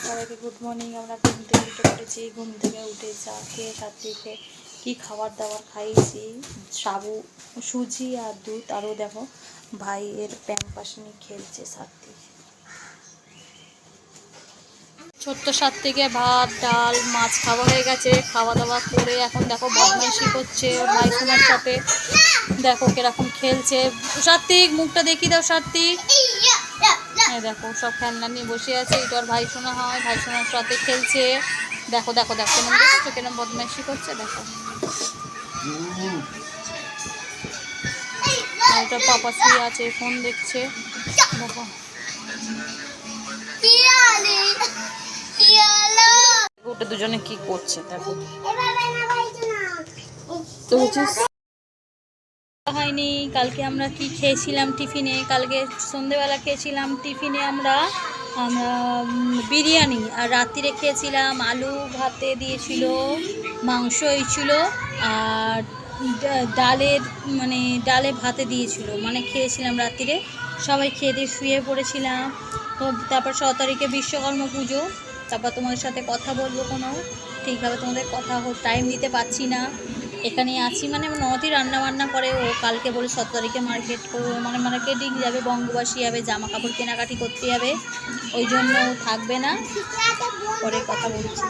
সবাইকে good morning. আমরা ঘুম থেকে উঠে পড়েছি। ঘুম থেকে উঠে চা খেয়ে সাত্বিকে কী খাবার দাবার খাইয়েছি, সাবু, সুজি আর দুধ। আরও দেখো ভাইয়ের প্যাম্পাস নিয়ে খেলছে সাত্বিক। ছোট্ট সাত্বিকে ভাত ডাল মাছ খাওয়া হয়ে গেছে। খাওয়া দাওয়া করে এখন দেখো বদমাইশি করছে ওর ভাই সোনার সাথে। দেখো কিরকম খেলছে। সাত্বিক মুখটা দেখিয়ে দাও সাত্বিক। দেখো সব খেলনা নিয়ে বসে আছে। এটা ওর ভাই সোনা হয়, ভাই সোনার সাথে খেলছে। দেখো দেখো দেখো কেমন দেখছো, কেমন বদমাইশি করছে দেখো। এটা পাপা শুয়ে আছে, ফোন দেখছে। দেখো ওটা দুজনে কি করছে দেখো। হয়নি। কালকে আমরা কি খেয়েছিলাম টিফিনে? কালকে সন্ধেবেলা খেয়েছিলাম টিফিনে আমরা বিরিয়ানি, আর রাত্রিরে খেয়েছিলাম আলু ভাতে দিয়েছিল, মাংস হয়েছিল, আর ডালের ডালে ভাতে দিয়েছিল, খেয়েছিলাম রাত্রিরে। সবাই খেয়ে দিয়ে শুয়ে পড়েছিলাম। তো তারপর 6 তারিখে বিশ্বকর্মা পুজো। তারপর তোমাদের সাথে কথা বলবো, কোনো ঠিকভাবে তোমাদের কথা টাইম দিতে পারছি না। এখানেই আছি, নদী রান্না বান্না করে ও। কালকে বলে 7 তারিখে মার্কেট মার্কেটিং যাবে, বঙ্গবাসী যাবে, জামা কাপড় কেনাকাটি করতে যাবে, ওই জন্য থাকবে না। পরে কথা বলছি।